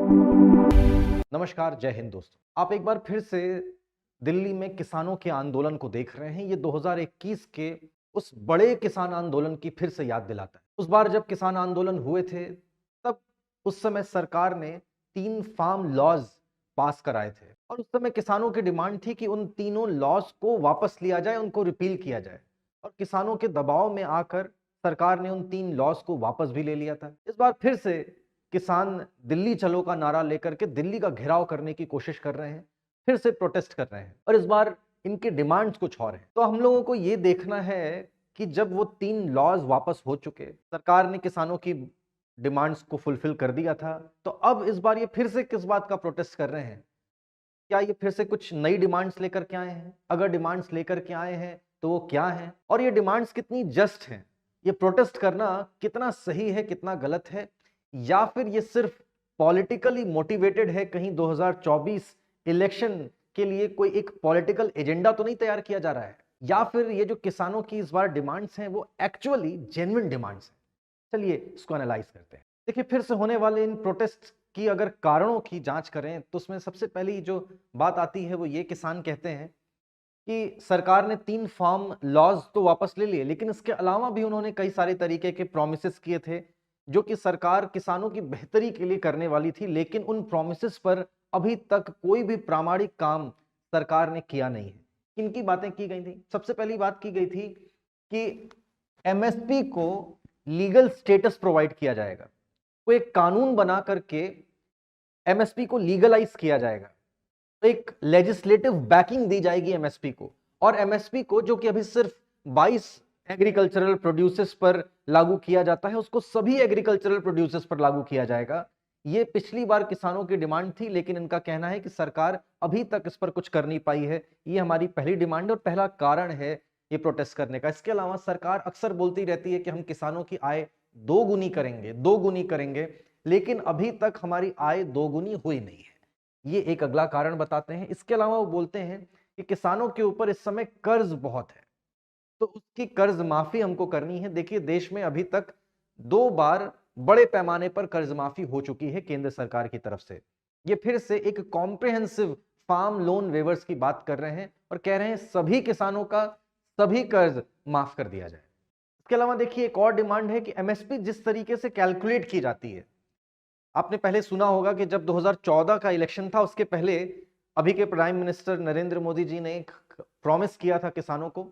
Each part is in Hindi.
नमस्कार, जय हिंद दोस्तों। आप एक बार फिर से दिल्ली में किसानों के आंदोलन को देख रहे हैं। ये 2021 के उस बड़े किसान आंदोलन की फिर से याद दिलाता है। उस बार जब किसान आंदोलन हुए थे, तब उस समय सरकार ने 3 फार्म लॉज पास कराए थे और उस समय किसानों की डिमांड थी कि उन तीनों लॉज को वापस लिया जाए, उनको रिपील किया जाए। और किसानों के दबाव में आकर सरकार ने उन 3 लॉज को वापस भी ले लिया था। इस बार फिर से किसान दिल्ली चलो का नारा लेकर के दिल्ली का घेराव करने की कोशिश कर रहे हैं, फिर से प्रोटेस्ट कर रहे हैं और इस बार इनके डिमांड्स कुछ और हैं। तो हम लोगों को ये देखना है कि जब वो 3 लॉज वापस हो चुके, सरकार ने किसानों की डिमांड्स को फुलफिल कर दिया था, तो अब इस बार ये फिर से किस बात का प्रोटेस्ट कर रहे हैं? क्या ये फिर से कुछ नई डिमांड्स लेकर के आए हैं? अगर डिमांड्स लेकर के आए हैं तो वो क्या हैं? और ये डिमांड्स कितनी जस्ट हैं? ये प्रोटेस्ट करना कितना सही है, कितना गलत है? या फिर ये सिर्फ पॉलिटिकली मोटिवेटेड है, कहीं 2024 इलेक्शन के लिए कोई एक पॉलिटिकल एजेंडा तो नहीं तैयार किया जा रहा है? या फिर ये जो किसानों की इस बार डिमांड्स हैं वो एक्चुअली जेन्युइन डिमांड्स हैं? चलिए इसको एनालाइज करते हैं। देखिए, फिर से होने वाले इन प्रोटेस्ट की अगर कारणों की जांच करें तो उसमें सबसे पहली जो बात आती है वो ये, किसान कहते हैं कि सरकार ने 3 फार्म लॉज तो वापस ले लिए, लेकिन इसके अलावा भी उन्होंने कई सारे तरीके के प्रोमिसेस किए थे जो कि सरकार किसानों की बेहतरी के लिए करने वाली थी, लेकिन उन प्रोमिसेस पर अभी तक कोई भी प्रामाणिक काम सरकार ने किया नहीं है। किनकी बातें की गई थी? सबसे पहली बात की गई थी कि एमएसपी को लीगल स्टेटस प्रोवाइड किया जाएगा। कोई एक कानून बना करके एमएसपी को लीगलाइज किया जाएगा, एक लेजिस्लेटिव बैकिंग दी जाएगी एमएसपी को, और एमएसपी को जो कि अभी सिर्फ 22 एग्रीकल्चरल प्रोड्यूसर्स पर लागू किया जाता है, उसको सभी एग्रीकल्चरल प्रोड्यूसर्स पर लागू किया जाएगा। ये पिछली बार किसानों की डिमांड थी, लेकिन इनका कहना है कि सरकार अभी तक इस पर कुछ कर नहीं पाई है। ये हमारी पहली डिमांड और पहला कारण है ये प्रोटेस्ट करने का। इसके अलावा सरकार अक्सर बोलती रहती है कि हम किसानों की आय दोगुनी करेंगे, दोगुनी करेंगे, लेकिन अभी तक हमारी आय दोगुनी हुई नहीं है। ये एक अगला कारण बताते हैं। इसके अलावा वो बोलते हैं कि किसानों के ऊपर इस समय कर्ज बहुत है, तो उसकी कर्ज माफी हमको करनी है। देखिए, देश में अभी तक 2 बार बड़े पैमाने पर कर्ज माफी हो चुकी है केंद्र सरकार की तरफ से। ये फिर से एक कॉम्प्रिहेंसिव फार्म लोन वेवर्स की बात कर रहे हैं और कह रहे हैं सभी किसानों का सभी कर्ज माफ कर दिया जाए। इसके अलावा देखिए, एक और डिमांड है कि एमएसपी जिस तरीके से कैलकुलेट की जाती है, आपने पहले सुना होगा कि जब 2014 का इलेक्शन था, उसके पहले अभी के प्राइम मिनिस्टर नरेंद्र मोदी जी ने एक प्रॉमिस किया था किसानों को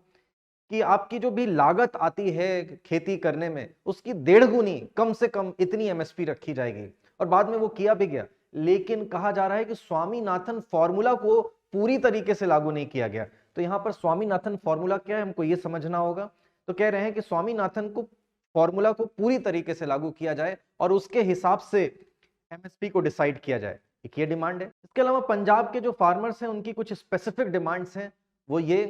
कि आपकी जो भी लागत आती है खेती करने में, उसकी 1.5 गुनी कम से कम इतनी एमएसपी रखी जाएगी, और बाद में वो किया भी गया। लेकिन कहा जा रहा है कि स्वामीनाथन फॉर्मूला को पूरी तरीके से लागू नहीं किया गया। तो यहां पर स्वामीनाथन फॉर्मूला क्या है, हमको ये समझना होगा। तो कह रहे हैं कि स्वामीनाथन को फॉर्मूला को पूरी तरीके से लागू किया जाए और उसके हिसाब से एमएसपी को डिसाइड किया जाए, एक ये डिमांड है। इसके अलावा पंजाब के जो फार्मर्स हैं उनकी कुछ स्पेसिफिक डिमांड्स हैं, वो ये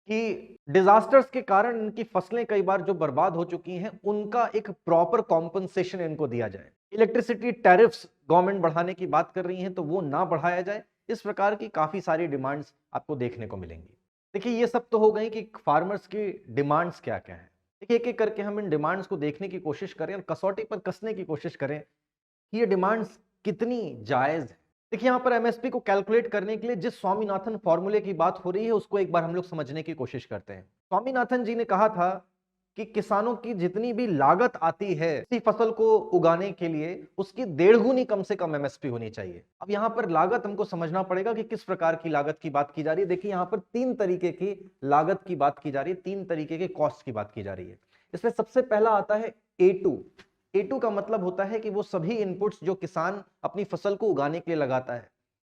कि डिजास्टर्स के कारण इनकी फसलें कई बार जो बर्बाद हो चुकी हैं, उनका एक प्रॉपर कॉम्पनसेशन इनको दिया जाए। इलेक्ट्रिसिटी टैरिफ्स गवर्नमेंट बढ़ाने की बात कर रही है, तो वो ना बढ़ाया जाए। इस प्रकार की काफी सारी डिमांड्स आपको देखने को मिलेंगी। देखिए, ये सब तो हो गई कि फार्मर्स की डिमांड्स क्या क्या है। देखिए, एक एक करके हम इन डिमांड्स को देखने की कोशिश करें और कसौटी पर कसने की कोशिश करें कि ये डिमांड्स कितनी जायज है। देखिए, यहाँ पर एमएसपी को कैलकुलेट करने के लिए जिस स्वामीनाथन फॉर्मूले की बात हो रही है, उसको एक बार हम लोग समझने की कोशिश करते हैं। स्वामीनाथन जी ने कहा था कि किसानों की जितनी भी लागत आती है किसी फसल को उगाने के लिए, उसकी 1.5 गुनी कम से कम एमएसपी होनी चाहिए। अब यहाँ पर लागत हमको समझना पड़ेगा कि किस प्रकार की लागत की बात की जा रही है। देखिए, यहाँ पर 3 तरीके की लागत की बात की जा रही है, 3 तरीके के कॉस्ट की बात की जा रही है। इसमें सबसे पहला आता है A2। A2 का मतलब होता है कि वो सभी इनपुट्स जो किसान अपनी फसल को उगाने के लिए लगाता है,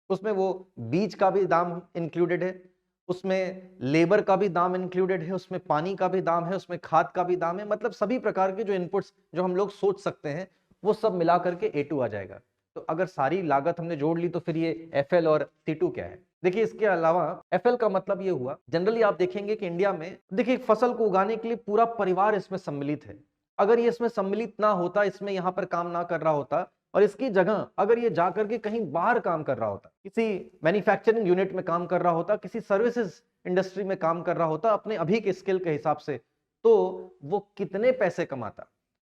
उसमें वो बीज का भी दाम इंक्लूडेड है, उसमें लेबर का भी दाम इंक्लूडेड है, उसमें पानी का भी दाम है, उसमें खाद का भी दाम है। मतलब सभी प्रकार के जो इनपुट्स जो हम लोग सोच सकते हैं, वो सब मिला करके A2 आ जाएगा। तो अगर सारी लागत हमने जोड़ ली तो फिर ये FL और C2 क्या है? देखिए, इसके अलावा FL का मतलब ये हुआ, जनरली आप देखेंगे कि इंडिया में देखिए फसल को उगाने के लिए पूरा परिवार इसमें सम्मिलित है। अगर ये इसमें सम्मिलित ना होता, इसमें यहाँ पर काम ना कर रहा होता, और इसकी जगह अगर ये जाकर के कहीं बाहर काम कर रहा होता, किसी मैन्युफैक्चरिंग यूनिट में काम कर रहा होता, किसी सर्विसेज इंडस्ट्री में काम कर रहा होता अपने अभी के स्किल के हिसाब से, तो वो कितने पैसे कमाता,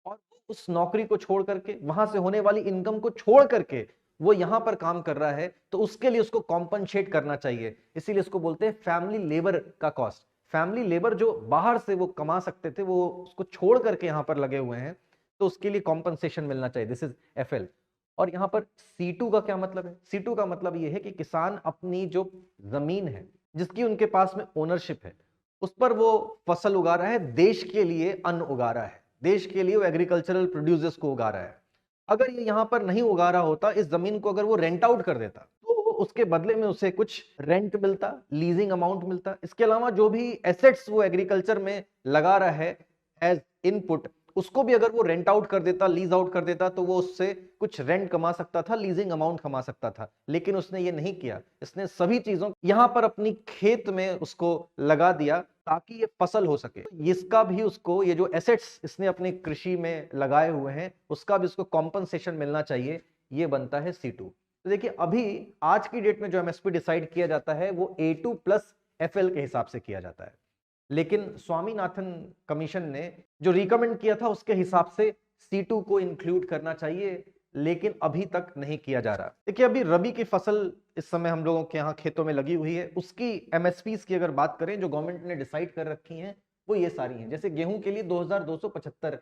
और उस नौकरी को छोड़ करके, वहां से होने वाली इनकम को छोड़ करके वो यहां पर काम कर रहा है, तो उसके लिए उसको कॉम्पनसेट करना चाहिए। इसीलिए इसको बोलते हैं फैमिली लेबर का कॉस्ट। फैमिली लेबर जो बाहर से वो कमा सकते थे, वो उसको छोड़ करके यहां पर लगे हुए हैं, तो उसके लिए कॉम्पनसेशन मिलना चाहिए। This is FL. और यहां पर C2 का क्या मतलब है? C2 का मतलब ये है कि किसान अपनी जो जमीन है, जिसकी उनके पास में ओनरशिप है, उस पर वो फसल उगा रहा है, देश के लिए अन्न उगा रहा है, देश के लिए वो एग्रीकल्चरल प्रोड्यूसर्स को उगा रहा है। अगर ये यहां पर नहीं उगा रहा होता, इस जमीन को अगर वो रेंट आउट कर देता, तो उसके बदले में उसे कुछ रेंट मिलता, लीजिंग अमाउंट मिलता। इसके अलावा जो भी एसेट्स वो एग्रीकल्चर में लगा रहा है एज इनपुट, उसको भी अगर वो रेंट आउट कर देता, लीज आउट कर देता, तो वो उससे कुछ रेंट कमा सकता था, लीजिंग अमाउंट कमा सकता था। लेकिन उसने ये नहीं किया, इसने सभी चीजों यहां पर अपनी खेत में उसको लगा दिया ताकि ये फसल हो सके। इसका भी उसको, ये जो एसेट्स इसने अपने कृषि में लगाए हुए हैं, उसका भी उसको कॉम्पनसेशन मिलना चाहिए। ये बनता है C2। तो देखिए, अभी आज की डेट में जो एमएसपी डिसाइड किया जाता है वो A2 प्लस FL के हिसाब से किया जाता है। लेकिन स्वामीनाथन कमीशन ने जो रिकमेंड किया था, उसके हिसाब से C2 को इंक्लूड करना चाहिए, लेकिन अभी तक नहीं किया जा रहा। देखिए, अभी रबी की फसल इस समय हम लोगों के यहाँ खेतों में लगी हुई है, उसकी एमएसपीज की अगर बात करें, जो गवर्नमेंट ने डिसाइड कर रखी हैं, वो ये सारी हैं। जैसे गेहूं के लिए 2275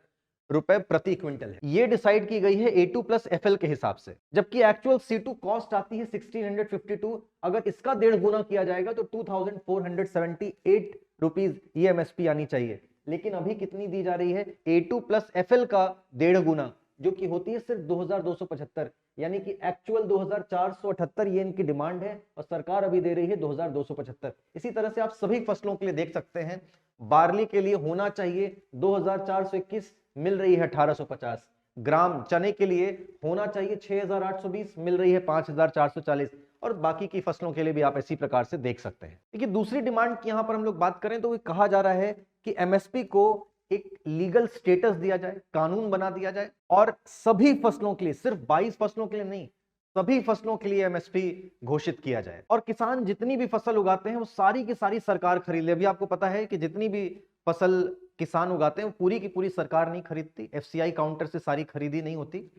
रुपए प्रति क्विंटल है, ये डिसाइड की गई है A2 प्लस FL के हिसाब से। जबकि एक्चुअल C2 कॉस्ट आती है 1652। अगर इसका 1.5 गुना किया जाएगा तो 2478 रुपीज ये एमएसपी आनी चाहिए। लेकिन अभी कितनी दी जा रही है? A2 प्लस FL का 1.5 गुना, जो कि होती है सिर्फ 2275, यानी कि एक्चुअल 2478 ये इनकी डिमांड है, और सरकार अभी दे रही है 2275। इसी तरह से आप सभी फसलों के लिए देख सकते हैं। बार्ली के लिए होना चाहिए 2421, मिल रही है 1850 ग्राम। चने के लिए होना चाहिए 6820, मिल रही है 5440। और बाकी की फसलों के लिए भी आप इसी प्रकार से देख सकते हैं। देखिए, दूसरी डिमांड की यहां पर हम लोग बात करें तो कहा जा रहा है कि एमएसपी को एक लीगल स्टेटस दिया जाए, कानून बना दिया जाए, और सभी फसलों के लिए, सिर्फ 22 फसलों के लिए नहीं, सभी फसलों के लिए एमएसपी घोषित किया जाए। और किसान जितनी भी फसल उगाते हैं वो सारी की सारी सरकार खरीद ले। अभी आपको पता है कि जितनी भी फसल किसान उगाते हैं वो पूरी की पूरी सरकार नहीं खरीदती, एफसीआई काउंटर से सारी खरीदी नहीं होती,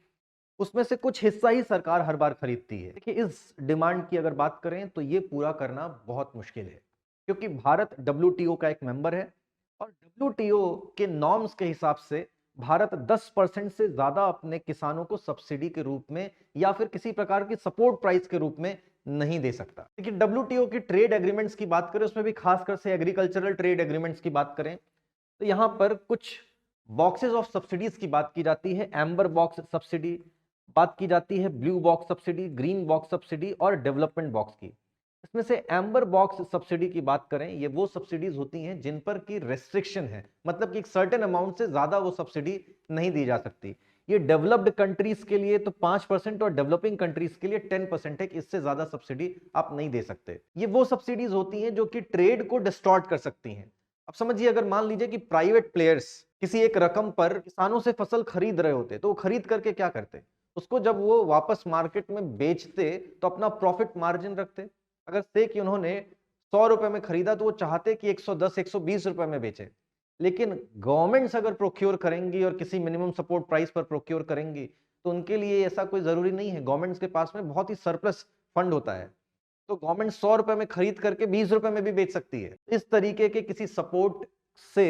उसमें से कुछ हिस्सा ही सरकार हर बार खरीदती है। देखिए, इस डिमांड की अगर बात करें तो ये पूरा करना बहुत मुश्किल है, क्योंकि भारत WTO का एक मेंबर है, और WTO के नॉर्म्स के हिसाब से भारत 10% से ज्यादा अपने किसानों को सब्सिडी के रूप में या फिर किसी प्रकार की सपोर्ट प्राइस के रूप में नहीं दे सकता। लेकिन WTO की ट्रेड एग्रीमेंट्स की बात करें, उसमें भी खासकर से एग्रीकल्चरल ट्रेड एग्रीमेंट्स की बात करें, तो यहां पर कुछ बॉक्सेस ऑफ सब्सिडीज की बात की जाती है। एम्बर बॉक्स सब्सिडी बात की जाती है, blue box subsidy, green box subsidy और डेवलपमेंट बॉक्स की। इसमें से एम्बर बॉक्स सब्सिडी की बात करें, ये वो सब्सिडीज होती हैं जिन पर की रेस्ट्रिक्शन है, मतलब कि एक सर्टेन अमाउंट से ज्यादा वो सब्सिडी नहीं दी जा सकती। ये डेवलप्ड कंट्रीज के लिए तो 5% और डेवलपिंग कंट्रीज के लिए 10% है कि इससे ज्यादा सब्सिडी आप नहीं दे सकते। ये वो सब्सिडीज होती हैं जो कि ट्रेड को डिस्टॉर्ट कर सकती हैं। अब समझिए, अगर मान लीजिए कि प्राइवेट प्लेयर्स किसी एक रकम पर किसानों से फसल खरीद रहे होते, तो वो खरीद करके क्या करते? उसको जब वो वापस मार्केट में बेचते तो अपना प्रॉफिट मार्जिन रखते। अगर से कि उन्होंने 100 रुपए में खरीदा, तो वो चाहते कि 110 120 रुपए में बेचे। लेकिन गवर्नमेंट्स अगर प्रोक्योर करेंगी और किसी मिनिमम सपोर्ट प्राइस पर प्रोक्योर करेंगी, तो उनके लिए ऐसा कोई जरूरी नहीं है। गवर्नमेंट्स के पास में बहुत ही सरप्लस फंड होता है, तो गवर्नमेंट 100 रुपए में खरीद करके 20 रुपए में भी बेच सकती है। इस तरीके के किसी सपोर्ट से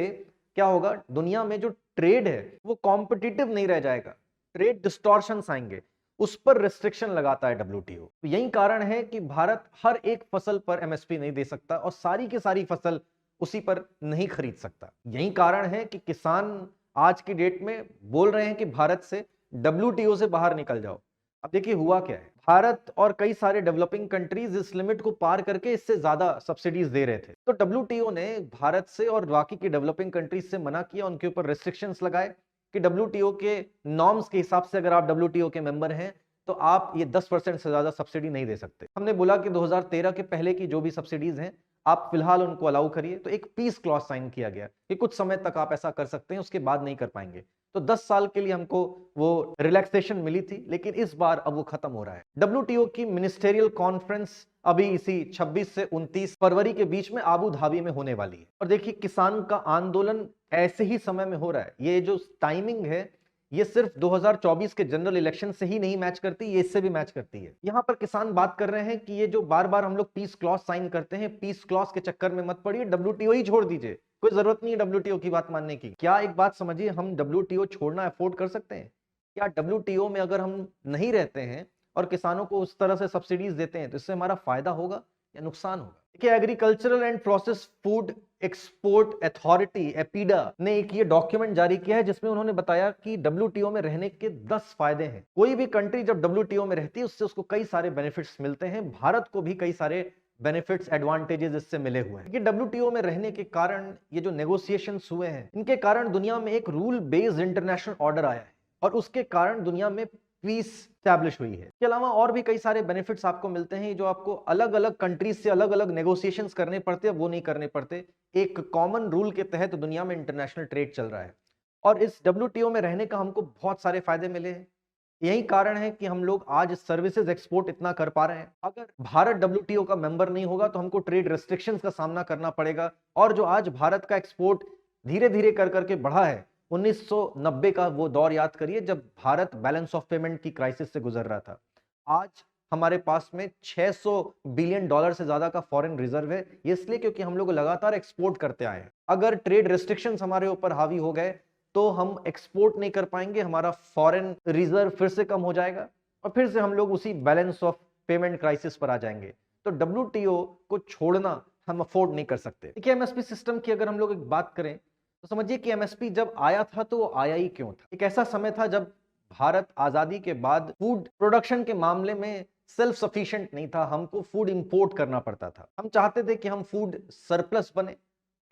क्या होगा? दुनिया में जो ट्रेड है वो कॉम्पिटिटिव नहीं रह जाएगा, ट्रेड डिस्टॉर्शंस आएंगे, उस पर रिस्ट्रिक्शन लगाता है WTO। तो यही कारण है कि भारत हर एक फसल पर एमएसपी नहीं दे सकता और सारी की सारी फसल उसी पर नहीं खरीद सकता। यही कारण है कि किसान आज की डेट में बोल रहे हैं कि भारत से WTO से बाहर निकल जाओ। अब देखिए हुआ क्या है, भारत और कई सारे डेवलपिंग कंट्रीज इस लिमिट को पार करके इससे ज्यादा सब्सिडीज दे रहे थे, तो WTO ने भारत से और बाकी की डेवलपिंग कंट्रीज से मना किया, उनके ऊपर रेस्ट्रिक्शंस लगाए कि WTO के नॉर्म्स के हिसाब से अगर आप WTO के मेंबर हैं तो आप ये 10% से ज्यादा सब्सिडी नहीं दे सकते। हमने बोला कि 2013 के पहले की जो भी सब्सिडीज हैं आप फिलहाल उनको अलाउ करिए, तो एक पीस क्लॉज साइन किया गया कि कुछ समय तक आप ऐसा कर सकते हैं, उसके बाद नहीं कर पाएंगे। तो 10 साल के लिए हमको वो रिलैक्सेशन मिली थी, लेकिन इस बार अब वो खत्म हो रहा है। WTO की मिनिस्टेरियल कॉन्फ्रेंस अभी इसी 26 से 29 फरवरी के बीच में आबू धाबी में होने वाली है। और देखिए, किसान का आंदोलन ऐसे ही समय में हो रहा है, ये जो टाइमिंग है ये सिर्फ 2024 के जनरल इलेक्शन से ही नहीं मैच करती, ये इससे भी मैच करती है। यहां पर किसान बात कर रहे हैं कि ये जो बार बार हम लोग पीस क्लॉज साइन करते हैं, पीस क्लॉज के चक्कर में मत पड़िए, डब्ल्यूटीओ ही छोड़ दीजिए, कोई जरूरत नहीं है डब्ल्यूटीओ की बात मानने की। क्या एक बात समझिए, हम डब्ल्यूटीओ छोड़ना अफोर्ड कर सकते हैं? क्या डब्ल्यूटीओ में अगर हम नहीं रहते हैं और किसानों को उस तरह से सब्सिडीज देते हैं तो इससे हमारा फायदा होगा या नुकसान होगा? देखिए, agricultural and process food export authority APEDA ने एक ये डॉक्यूमेंट जारी किया है जिसमें उन्होंने बताया कि डब्ल्यूटीओ में रहने के 10 फायदे हैं। कोई भी कंट्री जब डब्ल्यूटीओ में रहती है उससे उसको कई सारे बेनिफिट्स मिलते हैं। भारत को भी कई सारे बेनिफिट्स एडवांटेजेस इससे मिले हुए हैं। डब्ल्यूटीओ में रहने के कारण ये जो नेगोशिएशंस हुए हैं, इनके कारण दुनिया में एक रूल बेस्ड इंटरनेशनल ऑर्डर आया है और उसके कारण दुनिया में पीस स्टैब्लिश हुई है। इसके अलावा और भी कई सारे बेनिफिट्स आपको मिलते हैं जो आपको अलग अलग कंट्रीज से अलग अलग नेगोशिएशंस करने पड़ते हैं, वो नहीं करने पड़ते। एक कॉमन रूल के तहत दुनिया में इंटरनेशनल ट्रेड चल रहा है और इस डब्ल्यूटीओ में रहने का हमको बहुत सारे फायदे मिले हैं। यही कारण है कि हम लोग आज सर्विसेज एक्सपोर्ट इतना कर पा रहे हैं। अगर भारत डब्ल्यूटीओ का मेंबर नहीं होगा तो हमको ट्रेड रेस्ट्रिक्शंस का सामना करना पड़ेगा और जो आज भारत का एक्सपोर्ट धीरे धीरे कर करके बढ़ा है, 1990 का वो दौर याद करिए जब भारत बैलेंस ऑफ पेमेंट की क्राइसिस से गुजर रहा था। आज हमारे पास में $600 बिलियन से ज्यादा का फॉरेन रिजर्व है। ये इसलिए क्योंकि हम लोग लगातार एक्सपोर्ट करते आए हैं। अगर ट्रेड रेस्ट्रिक्शंस हमारे ऊपर हावी हो गए तो हम एक्सपोर्ट नहीं कर पाएंगे, हमारा फॉरेन रिजर्व फिर से कम हो जाएगा और फिर से हम लोग उसी बैलेंस ऑफ पेमेंट क्राइसिस पर आ जाएंगे। तो डब्ल्यूटीओ को छोड़ना हम अफोर्ड नहीं कर सकते। देखिए, एमएसपी सिस्टम की अगर हम लोग एक बात करें तो समझिए कि एमएसपी जब आया था तो वो आया ही क्यों था। एक ऐसा समय था जब भारत आजादी के बाद फूड प्रोडक्शन के मामले में सेल्फ सफिशिएंट नहीं था, हमको फूड इंपोर्ट करना पड़ता था। हम चाहते थे कि हम फूड सरप्लस बने,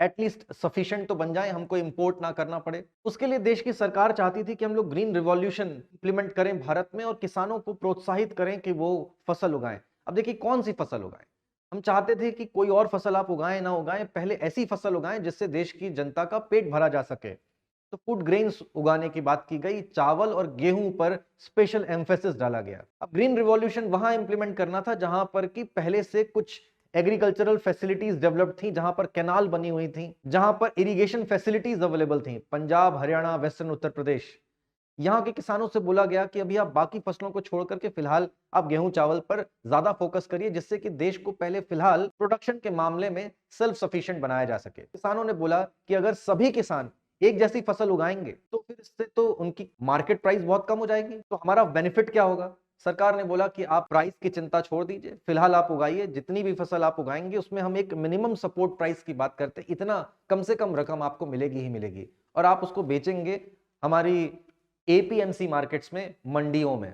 एटलीस्ट सफिशिएंट तो बन जाए, हमको इंपोर्ट ना करना पड़े। उसके लिए देश की सरकार चाहती थी कि हम लोग ग्रीन रिवॉल्यूशन इंप्लीमेंट करें भारत में और किसानों को प्रोत्साहित करें कि वो फसल उगाएं। अब देखिए, कौन सी फसल उगाएं? हम चाहते थे कि कोई और फसल आप उगाएं ना उगाएं, पहले ऐसी फसल उगाएं जिससे देश की जनता का पेट भरा जा सके। तो फूड ग्रेन्स उगाने की बात की गई, चावल और गेहूं पर स्पेशल एम्फेसिस डाला गया। अब ग्रीन रिवॉल्यूशन वहां इंप्लीमेंट करना था जहां पर कि पहले से कुछ एग्रीकल्चरल फैसिलिटीज डेवलप थी, जहां पर कैनाल बनी हुई थी, जहां पर इरिगेशन फैसिलिटीज अवेलेबल थी। पंजाब, हरियाणा, वेस्टर्न उत्तर प्रदेश, यहाँ के किसानों से बोला गया कि अभी आप बाकी फसलों को छोड़ करके फिलहाल आप गेहूं चावल पर ज्यादा फोकस करिए, जिससे कि देश को पहले फिलहाल प्रोडक्शन के मामले में सेल्फ सफिशिएंट बनाया जा सके। किसानों ने बोला कि अगर सभी किसान एक जैसी फसल उगाएंगे तो फिर इससे तो उनकी मार्केट प्राइस बहुत कम हो जाएगी, तो हमारा बेनिफिट क्या होगा? सरकार ने बोला कि आप प्राइस की चिंता छोड़ दीजिए, फिलहाल आप उगाइए, जितनी भी फसल आप उगाएंगे उसमें हम एक मिनिमम सपोर्ट प्राइस की बात करते हैं, इतना कम से कम रकम आपको मिलेगी ही मिलेगी और आप उसको बेचेंगे हमारी एपीएमसी मार्केट्स में, मंडियों में।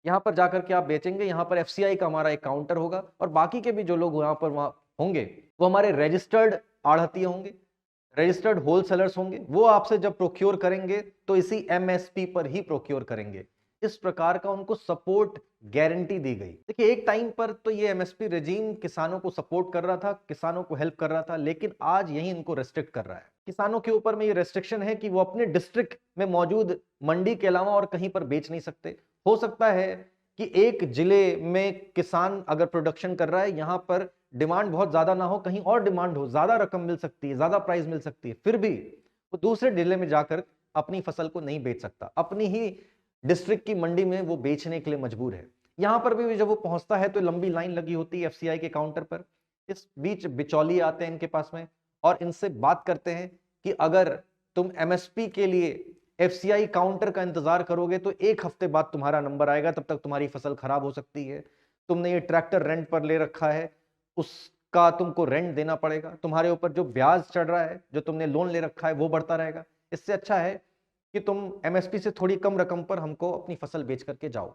यहां पर जाकर के आप बेचेंगे, यहां पर एफसीआई का हमारा एक काउंटर होगा और बाकी के भी जो लोग यहां पर वहां होंगे वो हमारे रजिस्टर्ड आढ़ती होंगे, रजिस्टर्ड होलसेलर्स होंगे। वो आपसे जब प्रोक्योर करेंगे तो इसी एमएसपी पर ही प्रोक्योर करेंगे। इस प्रकार का उनको सपोर्ट गारंटी दी गई। देखिए, एक टाइम पर तो ये एमएसपी रेजीम किसानों को सपोर्ट कर रहा था, किसानों को हेल्प कर रहा था, लेकिन आज यही इनको रेस्ट्रिक्ट कर रहा है। किसानों के ऊपर में ये रेस्ट्रिक्शन है कि वो अपने डिस्ट्रिक्ट में मौजूद मंडी के अलावा और कहीं पर बेच नहीं सकते। हो सकता है कि एक जिले में किसान अगर प्रोडक्शन कर रहा है, यहां पर डिमांड बहुत ज्यादा ना हो, कहीं और डिमांड हो, ज्यादा रकम मिल सकती है, ज्यादा प्राइस मिल सकती है, फिर भी वो दूसरे जिले में जाकर अपनी फसल को नहीं बेच सकता, अपनी ही डिस्ट्रिक्ट की मंडी में वो बेचने के लिए मजबूर है। यहां पर भी जब वो पहुंचता है तो लंबी लाइन लगी होती है एफसीआई के काउंटर पर। इस बीच बिचौलिए आते हैं इनके पास में और इनसे बात करते हैं कि अगर तुम एमएसपी के लिए एफसीआई काउंटर का इंतजार करोगे तो एक हफ्ते बाद तुम्हारा नंबर आएगा, तब तक तुम्हारी फसल खराब हो सकती है। तुमने ये ट्रैक्टर रेंट पर ले रखा है, उसका तुमको रेंट देना पड़ेगा, तुम्हारे ऊपर जो ब्याज चढ़ रहा है, जो तुमने लोन ले रखा है, वो बढ़ता रहेगा। इससे अच्छा है कि तुम एमएसपी से थोड़ी कम रकम पर हमको अपनी फसल बेच करके जाओ।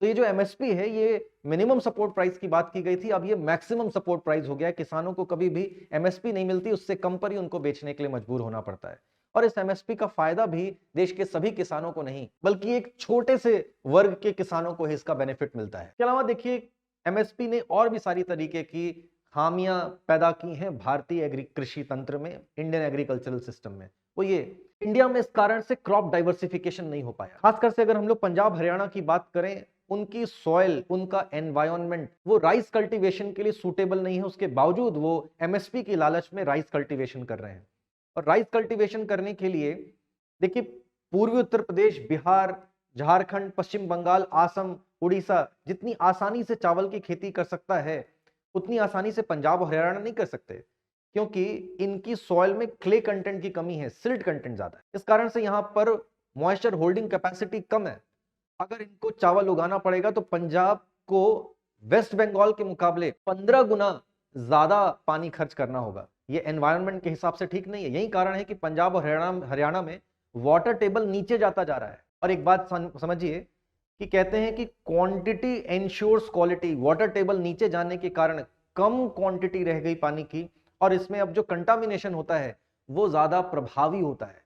तो ये जो एमएसपी है, ये मिनिमम सपोर्ट प्राइस की बात की गई थी, अब ये मैक्सिमम सपोर्ट प्राइस हो गया है। किसानों को कभी भी एमएसपी नहीं मिलती, उससे कम पर ही उनको बेचने के लिए मजबूर होना पड़ता है। और इस एमएसपी का फायदा भी देश के सभी किसानों को नहीं, बल्कि एक छोटे से वर्ग के किसानों को ही इसका बेनिफिट मिलता है। इसके अलावा देखिए, एमएसपी ने और भी सारी तरीके की खामियां पैदा की हैं भारतीय कृषि तंत्र में, इंडियन एग्रीकल्चरल सिस्टम में। वो ये, इंडिया में इस कारण से क्रॉप डाइवर्सिफिकेशन नहीं हो पाया। खासकर से अगर हम लोग पंजाब हरियाणा की बात करें, उनकी सॉइल, उनका एनवायरनमेंट वो राइस कल्टीवेशन के लिए सूटेबल नहीं है, उसके बावजूद वो एमएसपी की लालच में राइस कल्टीवेशन कर रहे हैं। और राइस कल्टीवेशन करने के लिए देखिए, पूर्वी उत्तर प्रदेश, बिहार, झारखंड, पश्चिम बंगाल, असम, उड़ीसा जितनी आसानी से चावल की खेती कर सकता है, उतनी आसानी से पंजाब और हरियाणा नहीं कर सकते, क्योंकि इनकी सॉइल में क्ले कंटेंट की कमी है, सिल्ट कंटेंट ज्यादा है। इस कारण से यहाँ पर मॉइस्चर होल्डिंग कैपेसिटी कम है। अगर इनको चावल उगाना पड़ेगा तो पंजाब को वेस्ट बंगाल के मुकाबले 15 गुना ज्यादा पानी खर्च करना होगा। ये एनवायरनमेंट के हिसाब से ठीक नहीं है। यही कारण है कि पंजाब और हरियाणा में वाटर टेबल नीचे जाता जा रहा है। और एक बात समझिए कि कहते हैं कि quantity ensures quality. Water table नीचे जाने के कारण कम क्वांटिटी रह गई पानी की, और इसमें अब जो कंटामिनेशन होता है वो ज्यादा प्रभावी होता है।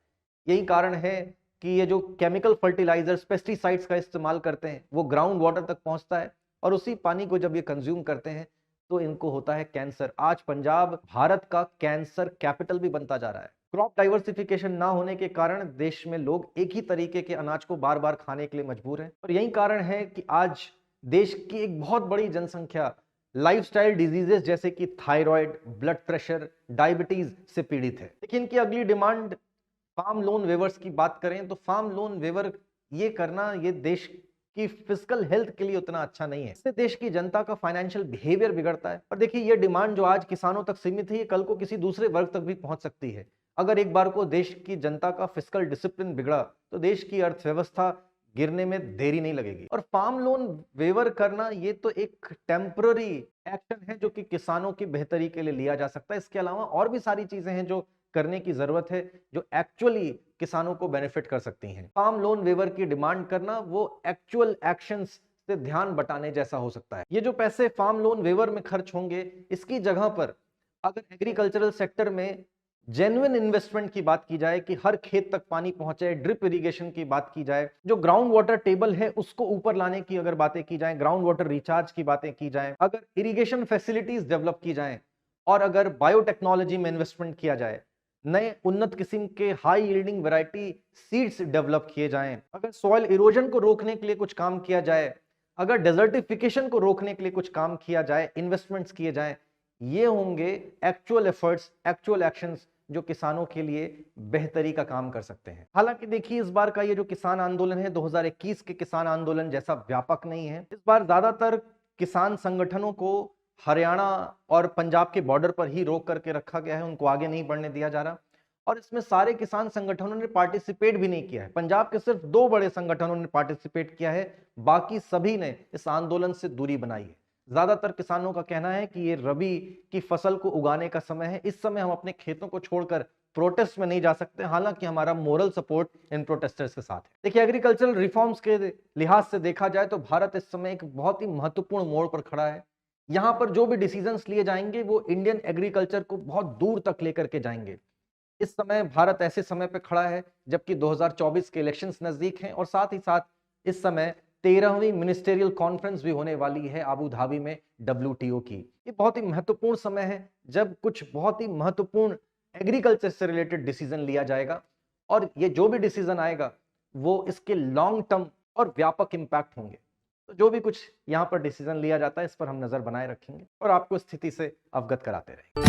यही कारण है कि ये जो केमिकल फर्टिलाइजर्स, पेस्टिसाइड्स का इस्तेमाल करते हैं वो ग्राउंड वाटर तक पहुंचता है, और उसी पानी को जब ये कंज्यूम करते हैं तो इनको होता है कैंसर। आज पंजाब भारत का कैंसर कैपिटल भी बनता जा रहा है। क्रॉप डाइवर्सिफिकेशन ना होने के कारण देश में लोग एक ही तरीके के अनाज को बार बार खाने के लिए मजबूर हैं, और यही कारण है कि आज देश की एक बहुत बड़ी जनसंख्या लाइफस्टाइल डिजीजेस जैसे कि थायराइड, ब्लड प्रेशर, डायबिटीज से पीड़ित है। लेकिन इनकी अगली डिमांड फार्म लोन वेवर्स की बात करें तो फार्म लोन वेवर ये करना ये देश की फिजिकल हेल्थ के लिए उतना अच्छा नहीं है। इससे देश की जनता का फाइनेंशियल बिहेवियर बिगड़ता है। और देखिए, ये डिमांड जो आज किसानों तक सीमित है, ये कल को किसी दूसरे वर्ग तक भी पहुंच सकती है। अगर एक बार को देश की जनता का फिजिकल डिसिप्लिन बिगड़ा तो देश की अर्थव्यवस्था गिरने में देरी नहीं लगेगी। और फार्म लोन वेवर करना ये तो एक टेम्पररी एक्शन है जो कि किसानों की बेहतरी के लिए लिया जा सकता है। इसके अलावा और भी सारी चीजें हैं जो करने की जरूरत है, जो एक्चुअली किसानों को बेनिफिट कर सकती हैं। फार्म लोन वेवर की डिमांड करना वो एक्चुअल एक्शंस से ध्यान बटाने जैसा हो सकता है। ये जो पैसे फार्म लोन वेवर में खर्च होंगे, इसकी जगह पर अगर एग्रीकल्चरल सेक्टर में जेन्युइन इन्वेस्टमेंट की बात की जाए कि हर खेत तक पानी पहुंचे, ड्रिप इरिगेशन की बात की जाए, जो ग्राउंड वाटर टेबल है उसको ऊपर लाने की अगर बातें की जाए, ग्राउंड वाटर रिचार्ज की बातें की जाए, अगर इरिगेशन फैसिलिटीज डेवलप की जाए, और अगर बायोटेक्नोलॉजी में इन्वेस्टमेंट किया जाए, नए उन्नत किस्म के high yielding variety seeds develop किए जाएं, अगर सॉइल इरोजन को रोकने के लिए कुछ काम किया जाए, अगर डेजर्टिफिकेशन को रोकने के लिए कुछ काम किया जाए, इन्वेस्टमेंट्स किए जाएं, ये होंगे एक्चुअल एफर्ट्स, एक्चुअल एक्शंस जो किसानों के लिए बेहतरी का काम कर सकते हैं। हालांकि देखिए, इस बार का ये जो किसान आंदोलन है 2021 के किसान आंदोलन जैसा व्यापक नहीं है। इस बार ज्यादातर किसान संगठनों को हरियाणा और पंजाब के बॉर्डर पर ही रोक करके रखा गया है, उनको आगे नहीं बढ़ने दिया जा रहा। और इसमें सारे किसान संगठनों ने पार्टिसिपेट भी नहीं किया है। पंजाब के सिर्फ 2 बड़े संगठनों ने पार्टिसिपेट किया है, बाकी सभी ने इस आंदोलन से दूरी बनाई है। ज्यादातर किसानों का कहना है कि ये रबी की फसल को उगाने का समय है, इस समय हम अपने खेतों को छोड़कर प्रोटेस्ट में नहीं जा सकते। हालांकि हमारा मोरल सपोर्ट इन प्रोटेस्टर्स के साथ है। देखिए, एग्रीकल्चरल रिफॉर्म्स के लिहाज से देखा जाए तो भारत इस समय एक बहुत ही महत्वपूर्ण मोड़ पर खड़ा है। यहाँ पर जो भी डिसीजंस लिए जाएंगे वो इंडियन एग्रीकल्चर को बहुत दूर तक लेकर के जाएंगे। इस समय भारत ऐसे समय पे खड़ा है जबकि 2024 के इलेक्शंस नजदीक हैं, और साथ ही साथ इस समय 13वीं मिनिस्टेरियल कॉन्फ्रेंस भी होने वाली है अबू धाबी में WTO की। ये बहुत ही महत्वपूर्ण समय है जब कुछ बहुत ही महत्वपूर्ण एग्रीकल्चर से रिलेटेड डिसीजन लिया जाएगा, और ये जो भी डिसीजन आएगा वो इसके लॉन्ग टर्म और व्यापक इम्पैक्ट होंगे। तो जो भी कुछ यहाँ पर डिसीजन लिया जाता है इस पर हम नजर बनाए रखेंगे और आपको स्थिति से अवगत कराते रहेंगे।